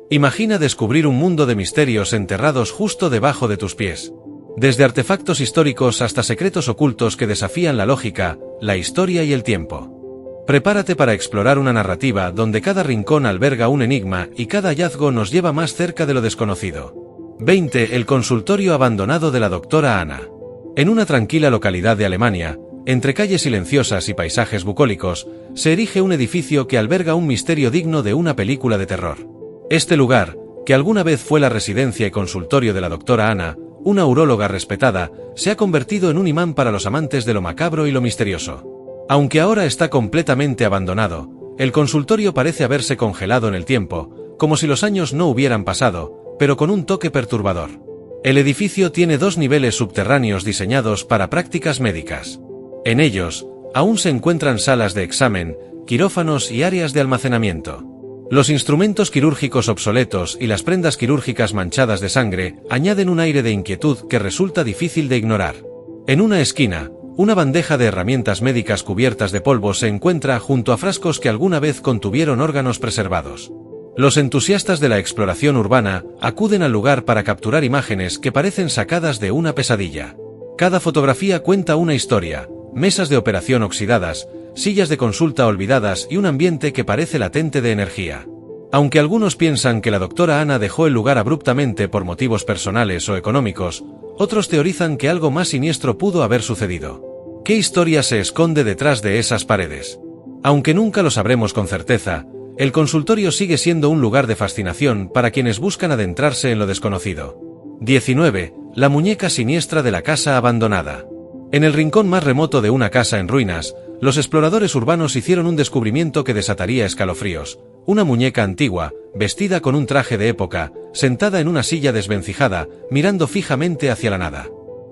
Imagina descubrir un mundo de misterios enterrados justo debajo de tus pies. Desde artefactos históricos hasta secretos ocultos que desafían la lógica, la historia y el tiempo. Prepárate para explorar una narrativa donde cada rincón alberga un enigma y cada hallazgo nos lleva más cerca de lo desconocido. 20. El consultorio abandonado de la doctora Anna. En una tranquila localidad de Alemania, entre calles silenciosas y paisajes bucólicos, se erige un edificio que alberga un misterio digno de una película de terror. Este lugar, que alguna vez fue la residencia y consultorio de la doctora Anna, una uróloga respetada, se ha convertido en un imán para los amantes de lo macabro y lo misterioso. Aunque ahora está completamente abandonado, el consultorio parece haberse congelado en el tiempo, como si los años no hubieran pasado, pero con un toque perturbador. El edificio tiene 2 niveles subterráneos diseñados para prácticas médicas. En ellos, aún se encuentran salas de examen, quirófanos y áreas de almacenamiento. Los instrumentos quirúrgicos obsoletos y las prendas quirúrgicas manchadas de sangre añaden un aire de inquietud que resulta difícil de ignorar. En una esquina, una bandeja de herramientas médicas cubiertas de polvo se encuentra junto a frascos que alguna vez contuvieron órganos preservados. Los entusiastas de la exploración urbana acuden al lugar para capturar imágenes que parecen sacadas de una pesadilla. Cada fotografía cuenta una historia: mesas de operación oxidadas, sillas de consulta olvidadas y un ambiente que parece latente de energía. Aunque algunos piensan que la doctora Anna dejó el lugar abruptamente por motivos personales o económicos, otros teorizan que algo más siniestro pudo haber sucedido. ¿Qué historia se esconde detrás de esas paredes? Aunque nunca lo sabremos con certeza, el consultorio sigue siendo un lugar de fascinación para quienes buscan adentrarse en lo desconocido. 19. La muñeca siniestra de la casa abandonada. En el rincón más remoto de una casa en ruinas, los exploradores urbanos hicieron un descubrimiento que desataría escalofríos. Una muñeca antigua, vestida con un traje de época, sentada en una silla desvencijada, mirando fijamente hacia la nada.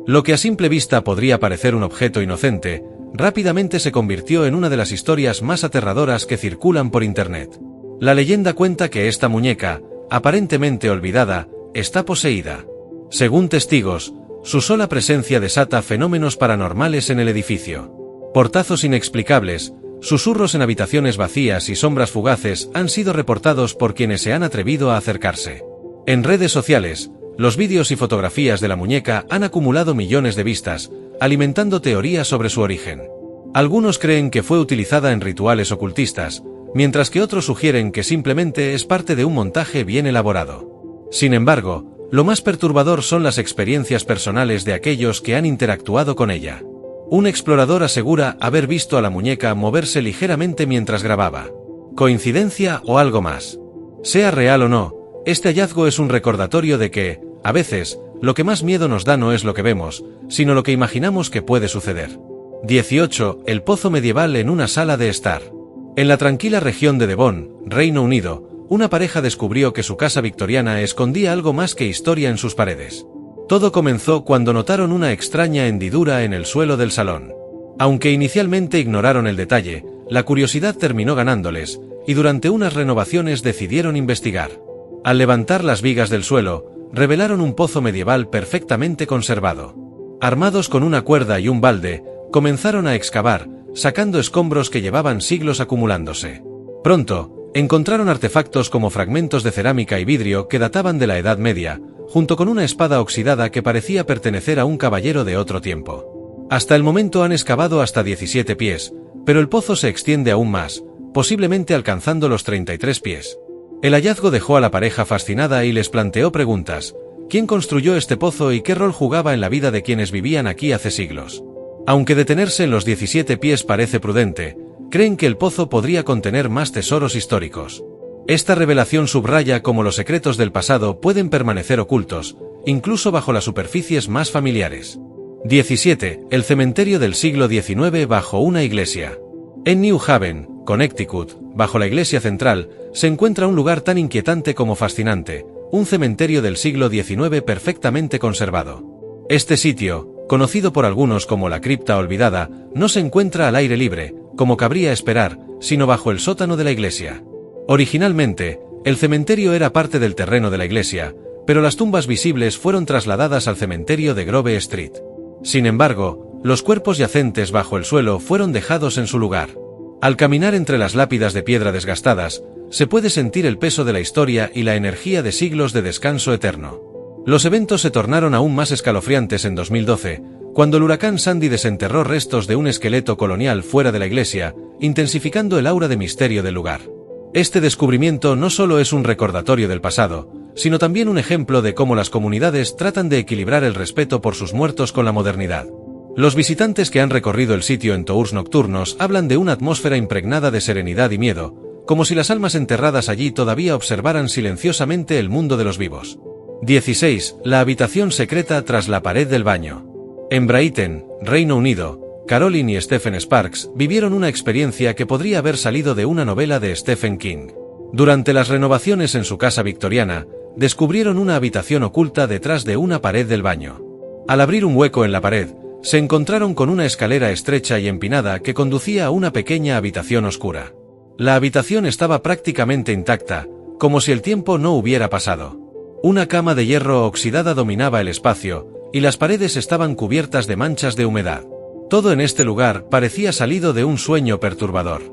Lo que a simple vista podría parecer un objeto inocente, rápidamente se convirtió en una de las historias más aterradoras que circulan por internet. La leyenda cuenta que esta muñeca, aparentemente olvidada, está poseída. Según testigos, su sola presencia desata fenómenos paranormales en el edificio. Portazos inexplicables, susurros en habitaciones vacías y sombras fugaces han sido reportados por quienes se han atrevido a acercarse. En redes sociales, los vídeos y fotografías de la muñeca han acumulado millones de vistas, alimentando teorías sobre su origen. Algunos creen que fue utilizada en rituales ocultistas, mientras que otros sugieren que simplemente es parte de un montaje bien elaborado. Sin embargo, lo más perturbador son las experiencias personales de aquellos que han interactuado con ella. Un explorador asegura haber visto a la muñeca moverse ligeramente mientras grababa. ¿Coincidencia o algo más? Sea real o no, este hallazgo es un recordatorio de que, a veces, lo que más miedo nos da no es lo que vemos, sino lo que imaginamos que puede suceder. 18. El pozo medieval en una sala de estar. En la tranquila región de Devon, Reino Unido, una pareja descubrió que su casa victoriana escondía algo más que historia en sus paredes. Todo comenzó cuando notaron una extraña hendidura en el suelo del salón. Aunque inicialmente ignoraron el detalle, la curiosidad terminó ganándoles, y durante unas renovaciones decidieron investigar. Al levantar las vigas del suelo, revelaron un pozo medieval perfectamente conservado. Armados con una cuerda y un balde, comenzaron a excavar, sacando escombros que llevaban siglos acumulándose. Pronto, encontraron artefactos como fragmentos de cerámica y vidrio que databan de la Edad Media, junto con una espada oxidada que parecía pertenecer a un caballero de otro tiempo. Hasta el momento han excavado hasta 17 pies, pero el pozo se extiende aún más, posiblemente alcanzando los 33 pies. El hallazgo dejó a la pareja fascinada y les planteó preguntas: ¿quién construyó este pozo y qué rol jugaba en la vida de quienes vivían aquí hace siglos? Aunque detenerse en los 17 pies parece prudente, creen que el pozo podría contener más tesoros históricos. Esta revelación subraya cómo los secretos del pasado pueden permanecer ocultos, incluso bajo las superficies más familiares. 17. El cementerio del siglo XIX bajo una iglesia. En New Haven, Connecticut, bajo la iglesia central, se encuentra un lugar tan inquietante como fascinante, un cementerio del siglo XIX perfectamente conservado. Este sitio, conocido por algunos como la cripta olvidada, no se encuentra al aire libre, como cabría esperar, sino bajo el sótano de la iglesia. Originalmente, el cementerio era parte del terreno de la iglesia, pero las tumbas visibles fueron trasladadas al cementerio de Grove Street. Sin embargo, los cuerpos yacentes bajo el suelo fueron dejados en su lugar. Al caminar entre las lápidas de piedra desgastadas, se puede sentir el peso de la historia y la energía de siglos de descanso eterno. Los eventos se tornaron aún más escalofriantes en 2012, cuando el huracán Sandy desenterró restos de un esqueleto colonial fuera de la iglesia, intensificando el aura de misterio del lugar. Este descubrimiento no solo es un recordatorio del pasado, sino también un ejemplo de cómo las comunidades tratan de equilibrar el respeto por sus muertos con la modernidad. Los visitantes que han recorrido el sitio en tours nocturnos hablan de una atmósfera impregnada de serenidad y miedo, como si las almas enterradas allí todavía observaran silenciosamente el mundo de los vivos. 16. La habitación secreta tras la pared del baño. En Brighton, Reino Unido, Caroline y Stephen Sparks vivieron una experiencia que podría haber salido de una novela de Stephen King. Durante las renovaciones en su casa victoriana, descubrieron una habitación oculta detrás de una pared del baño. Al abrir un hueco en la pared, se encontraron con una escalera estrecha y empinada que conducía a una pequeña habitación oscura. La habitación estaba prácticamente intacta, como si el tiempo no hubiera pasado. Una cama de hierro oxidada dominaba el espacio, y las paredes estaban cubiertas de manchas de humedad. Todo en este lugar parecía salido de un sueño perturbador.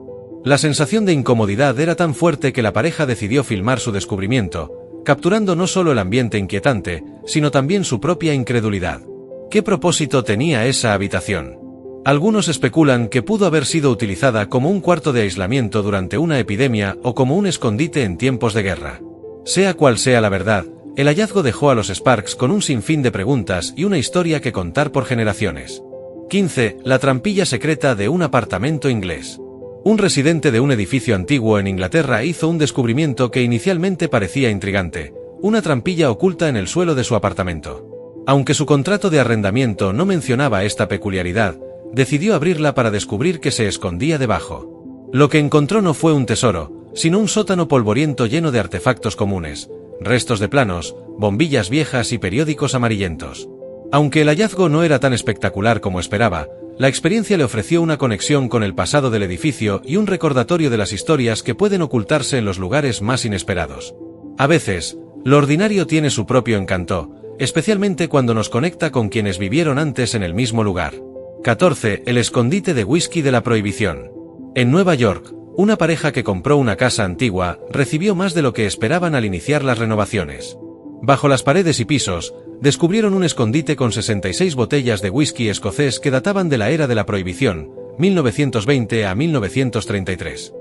La sensación de incomodidad era tan fuerte que la pareja decidió filmar su descubrimiento, capturando no solo el ambiente inquietante, sino también su propia incredulidad. ¿Qué propósito tenía esa habitación? Algunos especulan que pudo haber sido utilizada como un cuarto de aislamiento durante una epidemia o como un escondite en tiempos de guerra. Sea cual sea la verdad, el hallazgo dejó a los Sparks con un sinfín de preguntas y una historia que contar por generaciones. 15. La trampilla secreta de un apartamento inglés. Un residente de un edificio antiguo en Inglaterra hizo un descubrimiento que inicialmente parecía intrigante: una trampilla oculta en el suelo de su apartamento. Aunque su contrato de arrendamiento no mencionaba esta peculiaridad, decidió abrirla para descubrir que se escondía debajo. Lo que encontró no fue un tesoro, sino un sótano polvoriento lleno de artefactos comunes, restos de planos, bombillas viejas y periódicos amarillentos. Aunque el hallazgo no era tan espectacular como esperaba, la experiencia le ofreció una conexión con el pasado del edificio y un recordatorio de las historias que pueden ocultarse en los lugares más inesperados. A veces, lo ordinario tiene su propio encanto, especialmente cuando nos conecta con quienes vivieron antes en el mismo lugar. 14. El escondite de whisky de la prohibición. En Nueva York, una pareja que compró una casa antigua recibió más de lo que esperaban al iniciar las renovaciones. Bajo las paredes y pisos, descubrieron un escondite con 66 botellas de whisky escocés que databan de la era de la prohibición, 1920 a 1933.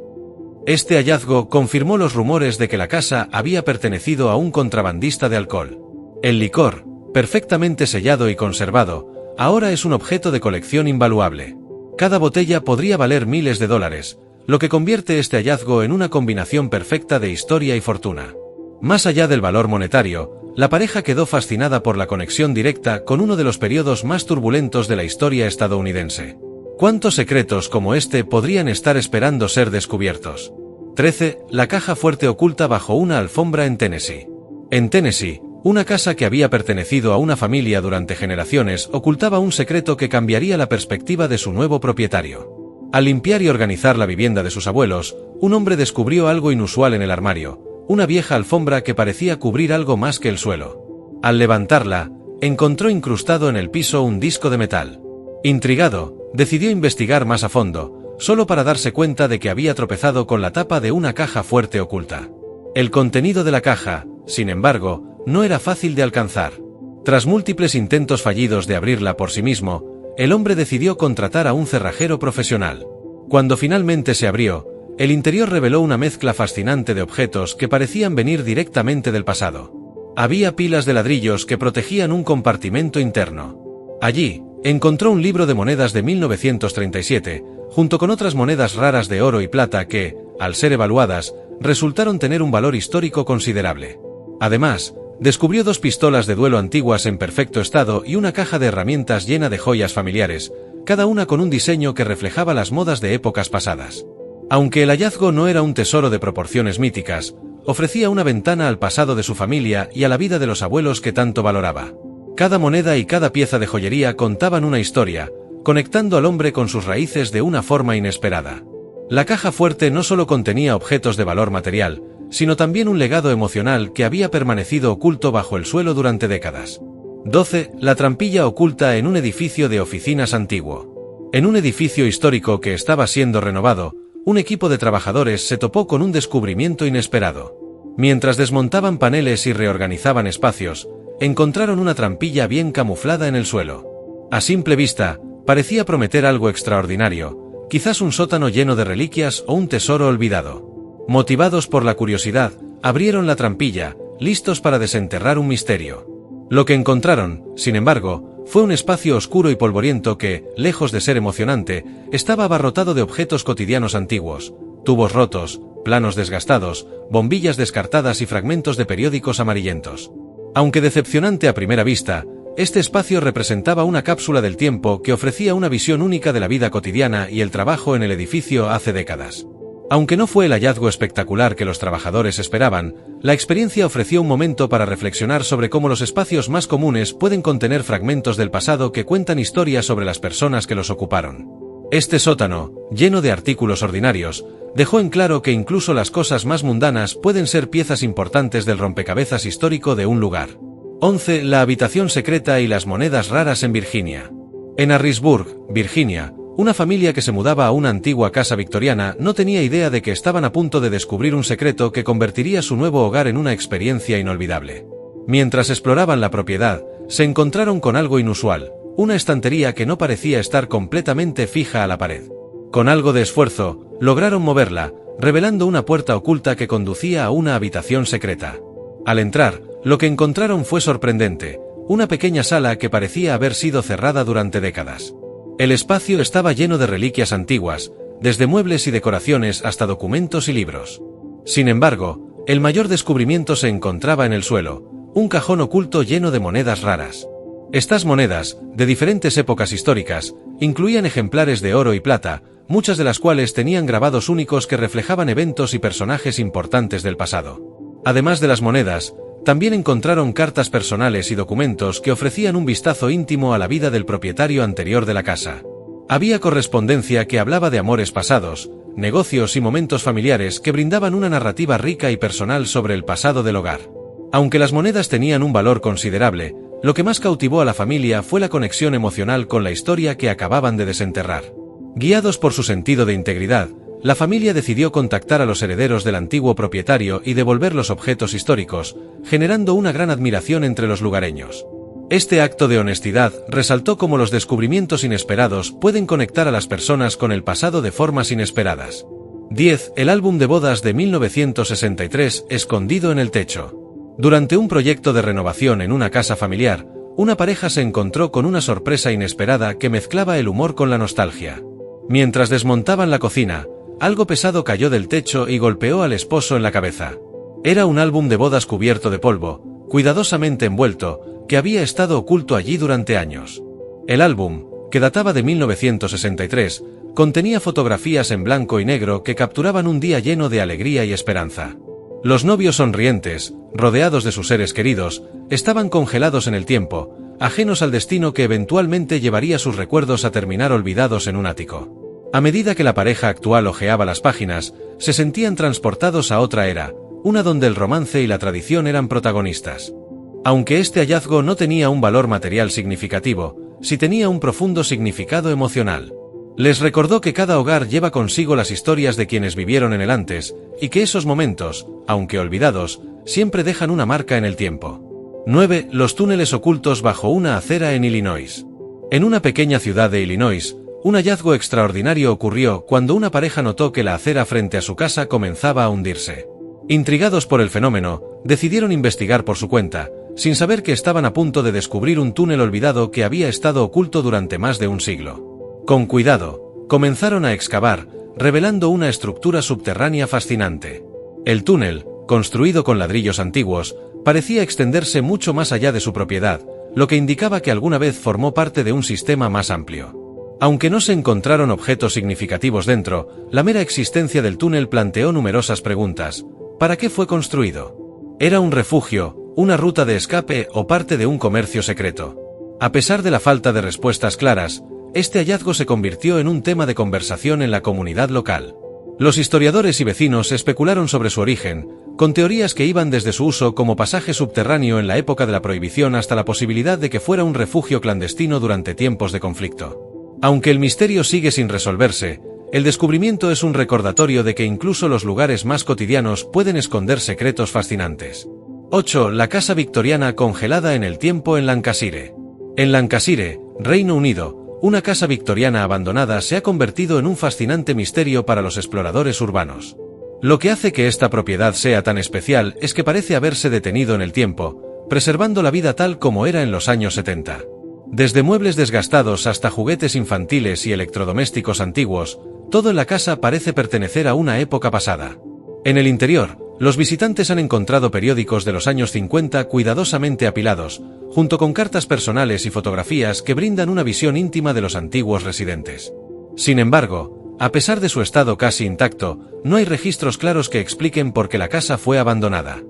Este hallazgo confirmó los rumores de que la casa había pertenecido a un contrabandista de alcohol. El licor, perfectamente sellado y conservado, ahora es un objeto de colección invaluable. Cada botella podría valer miles de dólares, lo que convierte este hallazgo en una combinación perfecta de historia y fortuna. Más allá del valor monetario, la pareja quedó fascinada por la conexión directa con uno de los periodos más turbulentos de la historia estadounidense. ¿Cuántos secretos como este podrían estar esperando ser descubiertos? 13. La caja fuerte oculta bajo una alfombra en Tennessee. En Tennessee, una casa que había pertenecido a una familia durante generaciones ocultaba un secreto que cambiaría la perspectiva de su nuevo propietario. Al limpiar y organizar la vivienda de sus abuelos, un hombre descubrió algo inusual en el armario: una vieja alfombra que parecía cubrir algo más que el suelo. Al levantarla, encontró incrustado en el piso un disco de metal. Intrigado, decidió investigar más a fondo, solo para darse cuenta de que había tropezado con la tapa de una caja fuerte oculta. El contenido de la caja, sin embargo, no era fácil de alcanzar. Tras múltiples intentos fallidos de abrirla por sí mismo, el hombre decidió contratar a un cerrajero profesional. Cuando finalmente se abrió, el interior reveló una mezcla fascinante de objetos que parecían venir directamente del pasado. Había pilas de ladrillos que protegían un compartimento interno. Allí, encontró un libro de monedas de 1937, junto con otras monedas raras de oro y plata que, al ser evaluadas, resultaron tener un valor histórico considerable. Además, descubrió 2 pistolas de duelo antiguas en perfecto estado y una caja de herramientas llena de joyas familiares, cada una con un diseño que reflejaba las modas de épocas pasadas. Aunque el hallazgo no era un tesoro de proporciones míticas, ofrecía una ventana al pasado de su familia y a la vida de los abuelos que tanto valoraba. Cada moneda y cada pieza de joyería contaban una historia, conectando al hombre con sus raíces de una forma inesperada. La caja fuerte no solo contenía objetos de valor material, sino también un legado emocional que había permanecido oculto bajo el suelo durante décadas. 12. La trampilla oculta en un edificio de oficinas antiguo. En un edificio histórico que estaba siendo renovado, un equipo de trabajadores se topó con un descubrimiento inesperado. Mientras desmontaban paneles y reorganizaban espacios, encontraron una trampilla bien camuflada en el suelo. A simple vista, parecía prometer algo extraordinario, quizás un sótano lleno de reliquias o un tesoro olvidado. Motivados por la curiosidad, abrieron la trampilla, listos para desenterrar un misterio. Lo que encontraron, sin embargo, fue un espacio oscuro y polvoriento que, lejos de ser emocionante, estaba abarrotado de objetos cotidianos antiguos, tubos rotos, planos desgastados, bombillas descartadas y fragmentos de periódicos amarillentos. Aunque decepcionante a primera vista, este espacio representaba una cápsula del tiempo que ofrecía una visión única de la vida cotidiana y el trabajo en el edificio hace décadas. Aunque no fue el hallazgo espectacular que los trabajadores esperaban, la experiencia ofreció un momento para reflexionar sobre cómo los espacios más comunes pueden contener fragmentos del pasado que cuentan historias sobre las personas que los ocuparon. Este sótano, lleno de artículos ordinarios, dejó en claro que incluso las cosas más mundanas pueden ser piezas importantes del rompecabezas histórico de un lugar. 11. La habitación secreta y las monedas raras en Virginia. En Harrisburg, Virginia, una familia que se mudaba a una antigua casa victoriana no tenía idea de que estaban a punto de descubrir un secreto que convertiría su nuevo hogar en una experiencia inolvidable. Mientras exploraban la propiedad, se encontraron con algo inusual, una estantería que no parecía estar completamente fija a la pared. Con algo de esfuerzo, lograron moverla, revelando una puerta oculta que conducía a una habitación secreta. Al entrar, lo que encontraron fue sorprendente, una pequeña sala que parecía haber sido cerrada durante décadas. El espacio estaba lleno de reliquias antiguas, desde muebles y decoraciones hasta documentos y libros. Sin embargo, el mayor descubrimiento se encontraba en el suelo, un cajón oculto lleno de monedas raras. Estas monedas, de diferentes épocas históricas, incluían ejemplares de oro y plata, muchas de las cuales tenían grabados únicos que reflejaban eventos y personajes importantes del pasado. Además de las monedas, también encontraron cartas personales y documentos que ofrecían un vistazo íntimo a la vida del propietario anterior de la casa. Había correspondencia que hablaba de amores pasados, negocios y momentos familiares que brindaban una narrativa rica y personal sobre el pasado del hogar. Aunque las monedas tenían un valor considerable, lo que más cautivó a la familia fue la conexión emocional con la historia que acababan de desenterrar. Guiados por su sentido de integridad, la familia decidió contactar a los herederos del antiguo propietario y devolver los objetos históricos, generando una gran admiración entre los lugareños. Este acto de honestidad resaltó cómo los descubrimientos inesperados pueden conectar a las personas con el pasado de formas inesperadas. 10. El álbum de bodas de 1963, escondido en el techo. Durante un proyecto de renovación en una casa familiar, una pareja se encontró con una sorpresa inesperada que mezclaba el humor con la nostalgia. Mientras desmontaban la cocina, algo pesado cayó del techo y golpeó al esposo en la cabeza. Era un álbum de bodas cubierto de polvo, cuidadosamente envuelto, que había estado oculto allí durante años. El álbum, que databa de 1963, contenía fotografías en blanco y negro que capturaban un día lleno de alegría y esperanza. Los novios sonrientes, rodeados de sus seres queridos, estaban congelados en el tiempo, ajenos al destino que eventualmente llevaría sus recuerdos a terminar olvidados en un ático. A medida que la pareja actual hojeaba las páginas, se sentían transportados a otra era, una donde el romance y la tradición eran protagonistas. Aunque este hallazgo no tenía un valor material significativo, sí tenía un profundo significado emocional. Les recordó que cada hogar lleva consigo las historias de quienes vivieron en el antes, y que esos momentos, aunque olvidados, siempre dejan una marca en el tiempo. 9. Los túneles ocultos bajo una acera en Illinois. En una pequeña ciudad de Illinois, un hallazgo extraordinario ocurrió cuando una pareja notó que la acera frente a su casa comenzaba a hundirse. Intrigados por el fenómeno, decidieron investigar por su cuenta, sin saber que estaban a punto de descubrir un túnel olvidado que había estado oculto durante más de un siglo. Con cuidado, comenzaron a excavar, revelando una estructura subterránea fascinante. El túnel, construido con ladrillos antiguos, parecía extenderse mucho más allá de su propiedad, lo que indicaba que alguna vez formó parte de un sistema más amplio. Aunque no se encontraron objetos significativos dentro, la mera existencia del túnel planteó numerosas preguntas. ¿Para qué fue construido? ¿Era un refugio, una ruta de escape o parte de un comercio secreto? A pesar de la falta de respuestas claras, este hallazgo se convirtió en un tema de conversación en la comunidad local. Los historiadores y vecinos especularon sobre su origen, con teorías que iban desde su uso como pasaje subterráneo en la época de la prohibición hasta la posibilidad de que fuera un refugio clandestino durante tiempos de conflicto. Aunque el misterio sigue sin resolverse, El descubrimiento es un recordatorio de que incluso los lugares más cotidianos pueden esconder secretos fascinantes. 8. La casa victoriana congelada en el tiempo en Lancashire. En Lancashire, Reino Unido, una casa victoriana abandonada se ha convertido en un fascinante misterio para los exploradores urbanos. Lo que hace que esta propiedad sea tan especial es que parece haberse detenido en el tiempo, preservando la vida tal como era en los años 70. Desde muebles desgastados hasta juguetes infantiles y electrodomésticos antiguos, todo en la casa parece pertenecer a una época pasada. En el interior, los visitantes han encontrado periódicos de los años 50 cuidadosamente apilados, junto con cartas personales y fotografías que brindan una visión íntima de los antiguos residentes. Sin embargo, a pesar de su estado casi intacto, no hay registros claros que expliquen por qué la casa fue abandonada.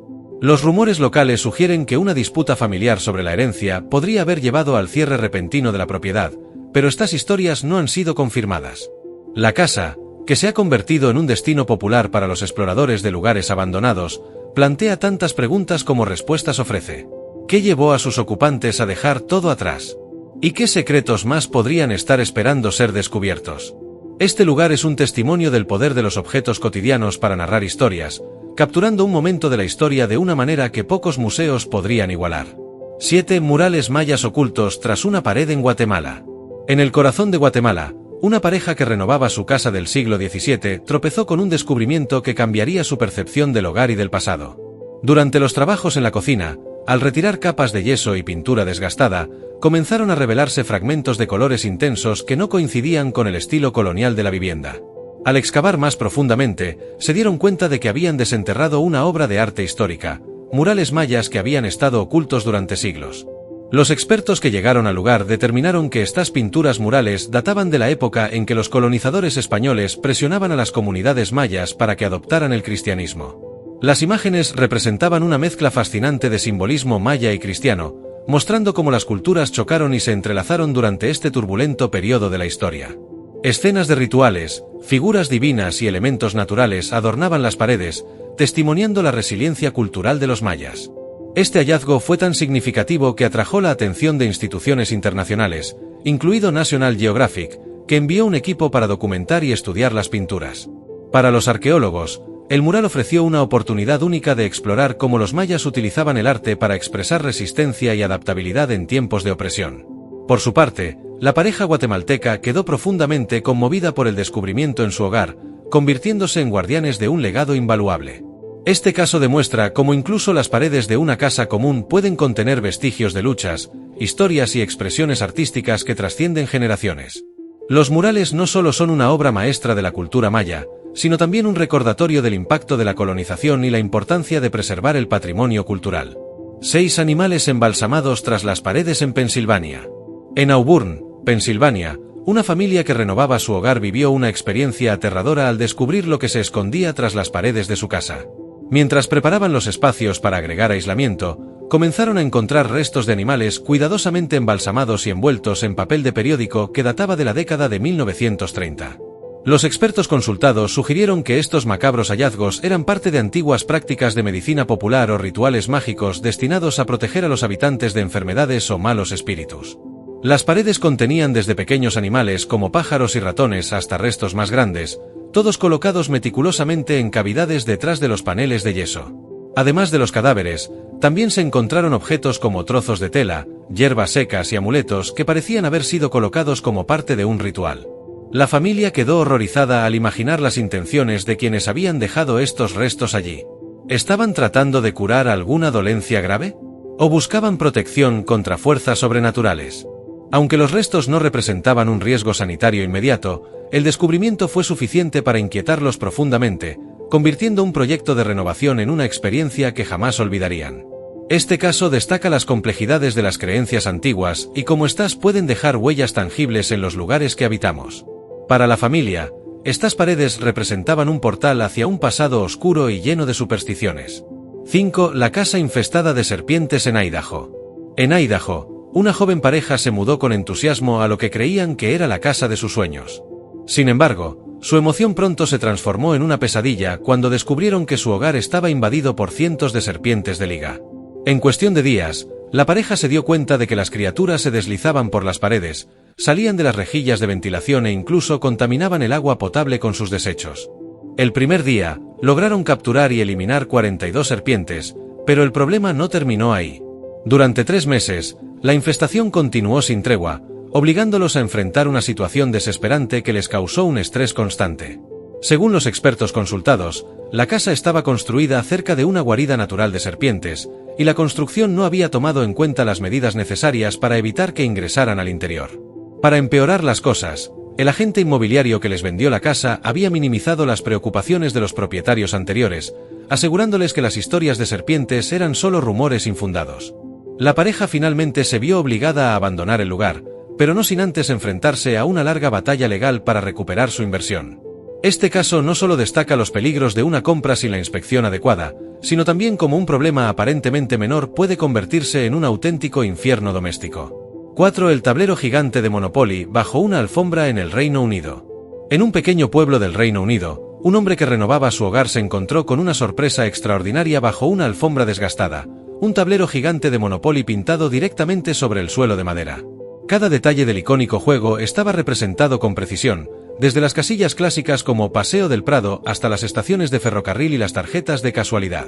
Los rumores locales sugieren que una disputa familiar sobre la herencia podría haber llevado al cierre repentino de la propiedad, pero estas historias no han sido confirmadas. La casa, que se ha convertido en un destino popular para los exploradores de lugares abandonados, plantea tantas preguntas como respuestas ofrece. ¿Qué llevó a sus ocupantes a dejar todo atrás? ¿Y qué secretos más podrían estar esperando ser descubiertos? Este lugar es un testimonio del poder de los objetos cotidianos para narrar historias, capturando un momento de la historia de una manera que pocos museos podrían igualar. 7. Murales mayas ocultos tras una pared en Guatemala. En el corazón de Guatemala, una pareja que renovaba su casa del siglo XVII tropezó con un descubrimiento que cambiaría su percepción del hogar y del pasado. Durante los trabajos en la cocina, al retirar capas de yeso y pintura desgastada, comenzaron a revelarse fragmentos de colores intensos que no coincidían con el estilo colonial de la vivienda. Al excavar más profundamente, se dieron cuenta de que habían desenterrado una obra de arte histórica, murales mayas que habían estado ocultos durante siglos. Los expertos que llegaron al lugar determinaron que estas pinturas murales databan de la época en que los colonizadores españoles presionaban a las comunidades mayas para que adoptaran el cristianismo. Las imágenes representaban una mezcla fascinante de simbolismo maya y cristiano, mostrando cómo las culturas chocaron y se entrelazaron durante este turbulento periodo de la historia. Escenas de rituales, figuras divinas y elementos naturales adornaban las paredes, testimoniando la resiliencia cultural de los mayas. Este hallazgo fue tan significativo que atrajo la atención de instituciones internacionales, incluido National Geographic, que envió un equipo para documentar y estudiar las pinturas. Para los arqueólogos, el mural ofreció una oportunidad única de explorar cómo los mayas utilizaban el arte para expresar resistencia y adaptabilidad en tiempos de opresión. Por su parte, la pareja guatemalteca quedó profundamente conmovida por el descubrimiento en su hogar, convirtiéndose en guardianes de un legado invaluable. Este caso demuestra cómo incluso las paredes de una casa común pueden contener vestigios de luchas, historias y expresiones artísticas que trascienden generaciones. Los murales no solo son una obra maestra de la cultura maya, sino también un recordatorio del impacto de la colonización y la importancia de preservar el patrimonio cultural. 6 animales embalsamados tras las paredes en Pensilvania. En Auburn, Pensilvania, una familia que renovaba su hogar vivió una experiencia aterradora al descubrir lo que se escondía tras las paredes de su casa. Mientras preparaban los espacios para agregar aislamiento, comenzaron a encontrar restos de animales cuidadosamente embalsamados y envueltos en papel de periódico que databa de la década de 1930. Los expertos consultados sugirieron que estos macabros hallazgos eran parte de antiguas prácticas de medicina popular o rituales mágicos destinados a proteger a los habitantes de enfermedades o malos espíritus. Las paredes contenían desde pequeños animales como pájaros y ratones hasta restos más grandes, todos colocados meticulosamente en cavidades detrás de los paneles de yeso. Además de los cadáveres, también se encontraron objetos como trozos de tela, hierbas secas y amuletos que parecían haber sido colocados como parte de un ritual. La familia quedó horrorizada al imaginar las intenciones de quienes habían dejado estos restos allí. ¿Estaban tratando de curar alguna dolencia grave? ¿O buscaban protección contra fuerzas sobrenaturales? Aunque los restos no representaban un riesgo sanitario inmediato, el descubrimiento fue suficiente para inquietarlos profundamente, convirtiendo un proyecto de renovación en una experiencia que jamás olvidarían. Este caso destaca las complejidades de las creencias antiguas y cómo éstas pueden dejar huellas tangibles en los lugares que habitamos. Para la familia, estas paredes representaban un portal hacia un pasado oscuro y lleno de supersticiones. 5. La casa infestada de serpientes en Idaho. En Idaho, una joven pareja se mudó con entusiasmo a lo que creían que era la casa de sus sueños. Sin embargo, su emoción pronto se transformó en una pesadilla cuando descubrieron que su hogar estaba invadido por cientos de serpientes de liga. En cuestión de días, la pareja se dio cuenta de que las criaturas se deslizaban por las paredes, salían de las rejillas de ventilación e incluso contaminaban el agua potable con sus desechos. El primer día, lograron capturar y eliminar 42 serpientes, pero el problema no terminó ahí. Durante 3 meses, la infestación continuó sin tregua, obligándolos a enfrentar una situación desesperante que les causó un estrés constante. Según los expertos consultados, la casa estaba construida cerca de una guarida natural de serpientes, y la construcción no había tomado en cuenta las medidas necesarias para evitar que ingresaran al interior. Para empeorar las cosas, el agente inmobiliario que les vendió la casa había minimizado las preocupaciones de los propietarios anteriores, asegurándoles que las historias de serpientes eran solo rumores infundados. La pareja finalmente se vio obligada a abandonar el lugar, pero no sin antes enfrentarse a una larga batalla legal para recuperar su inversión. Este caso no solo destaca los peligros de una compra sin la inspección adecuada, sino también como un problema aparentemente menor puede convertirse en un auténtico infierno doméstico. 4. El tablero gigante de Monopoly bajo una alfombra en el Reino Unido. En un pequeño pueblo del Reino Unido, un hombre que renovaba su hogar se encontró con una sorpresa extraordinaria bajo una alfombra desgastada, un tablero gigante de Monopoly pintado directamente sobre el suelo de madera. Cada detalle del icónico juego estaba representado con precisión, desde las casillas clásicas como Paseo del Prado hasta las estaciones de ferrocarril y las tarjetas de casualidad.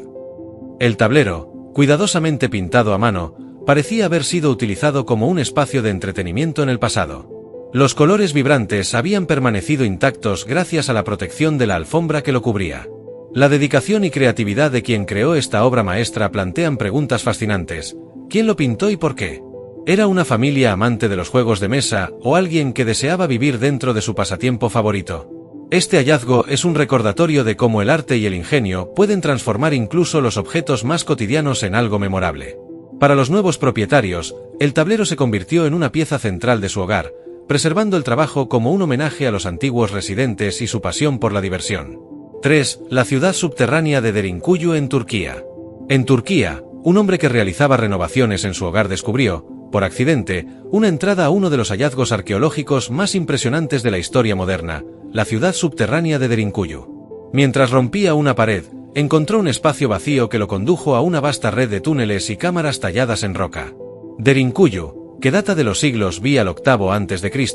El tablero, cuidadosamente pintado a mano, parecía haber sido utilizado como un espacio de entretenimiento en el pasado. Los colores vibrantes habían permanecido intactos gracias a la protección de la alfombra que lo cubría. La dedicación y creatividad de quien creó esta obra maestra plantean preguntas fascinantes. ¿Quién lo pintó y por qué? ¿Era una familia amante de los juegos de mesa o alguien que deseaba vivir dentro de su pasatiempo favorito? Este hallazgo es un recordatorio de cómo el arte y el ingenio pueden transformar incluso los objetos más cotidianos en algo memorable. Para los nuevos propietarios, el tablero se convirtió en una pieza central de su hogar, preservando el trabajo como un homenaje a los antiguos residentes y su pasión por la diversión. 3. La ciudad subterránea de Derinkuyu en Turquía. En Turquía, un hombre que realizaba renovaciones en su hogar descubrió, por accidente, una entrada a uno de los hallazgos arqueológicos más impresionantes de la historia moderna, la ciudad subterránea de Derinkuyu. Mientras rompía una pared, encontró un espacio vacío que lo condujo a una vasta red de túneles y cámaras talladas en roca. Derinkuyu, que data de los siglos VIII al VIII a.C.,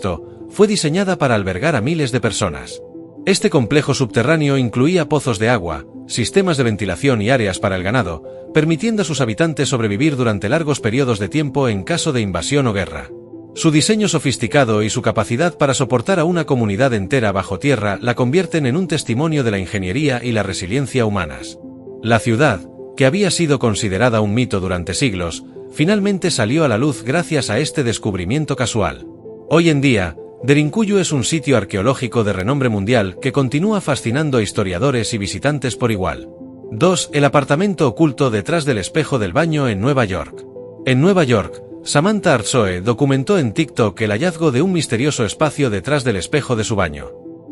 fue diseñada para albergar a miles de personas. Este complejo subterráneo incluía pozos de agua, sistemas de ventilación y áreas para el ganado, permitiendo a sus habitantes sobrevivir durante largos periodos de tiempo en caso de invasión o guerra. Su diseño sofisticado y su capacidad para soportar a una comunidad entera bajo tierra la convierten en un testimonio de la ingeniería y la resiliencia humanas. La ciudad, que había sido considerada un mito durante siglos, finalmente salió a la luz gracias a este descubrimiento casual. Hoy en día, Derinkuyu es un sitio arqueológico de renombre mundial que continúa fascinando a historiadores y visitantes por igual. 2. El apartamento oculto detrás del espejo del baño en Nueva York. En Nueva York, Samantha Arzoe documentó en TikTok el hallazgo de un misterioso espacio detrás del espejo de su baño.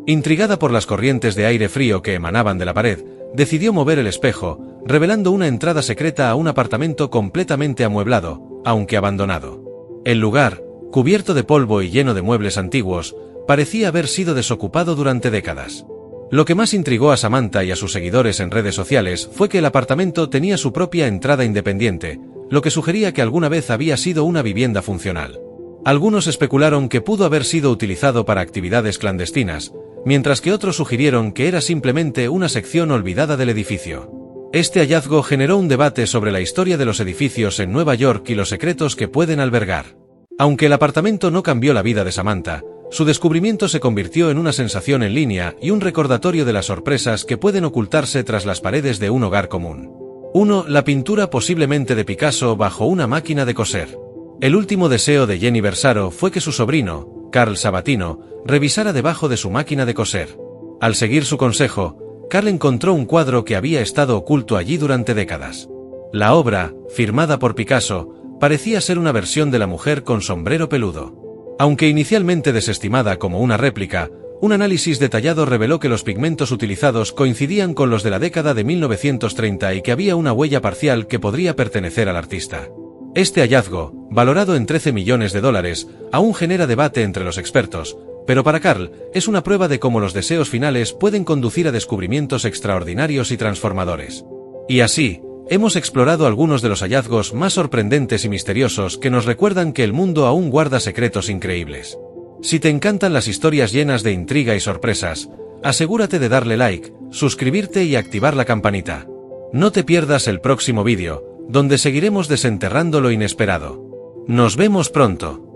Intrigada por las corrientes de aire frío que emanaban de la pared, decidió mover el espejo, revelando una entrada secreta a un apartamento completamente amueblado, aunque abandonado. El lugar, cubierto de polvo y lleno de muebles antiguos, parecía haber sido desocupado durante décadas. Lo que más intrigó a Samantha y a sus seguidores en redes sociales fue que el apartamento tenía su propia entrada independiente, lo que sugería que alguna vez había sido una vivienda funcional. Algunos especularon que pudo haber sido utilizado para actividades clandestinas, mientras que otros sugirieron que era simplemente una sección olvidada del edificio. Este hallazgo generó un debate sobre la historia de los edificios en Nueva York y los secretos que pueden albergar. Aunque el apartamento no cambió la vida de Samantha, su descubrimiento se convirtió en una sensación en línea y un recordatorio de las sorpresas que pueden ocultarse tras las paredes de un hogar común. 1. La pintura posiblemente de Picasso bajo una máquina de coser. El último deseo de Jenny Bersaro fue que su sobrino, Carl Sabatino, revisara debajo de su máquina de coser. Al seguir su consejo, Carl encontró un cuadro que había estado oculto allí durante décadas. La obra, firmada por Picasso, parecía ser una versión de la mujer con sombrero peludo. Aunque inicialmente desestimada como una réplica, un análisis detallado reveló que los pigmentos utilizados coincidían con los de la década de 1930 y que había una huella parcial que podría pertenecer al artista. Este hallazgo, valorado en $13 millones, aún genera debate entre los expertos, pero para Carl, es una prueba de cómo los deseos finales pueden conducir a descubrimientos extraordinarios y transformadores. Y así, Hemos explorado algunos de los hallazgos más sorprendentes y misteriosos que nos recuerdan que el mundo aún guarda secretos increíbles. Si te encantan las historias llenas de intriga y sorpresas, asegúrate de darle like, suscribirte y activar la campanita. No te pierdas el próximo vídeo, donde seguiremos desenterrando lo inesperado. Nos vemos pronto.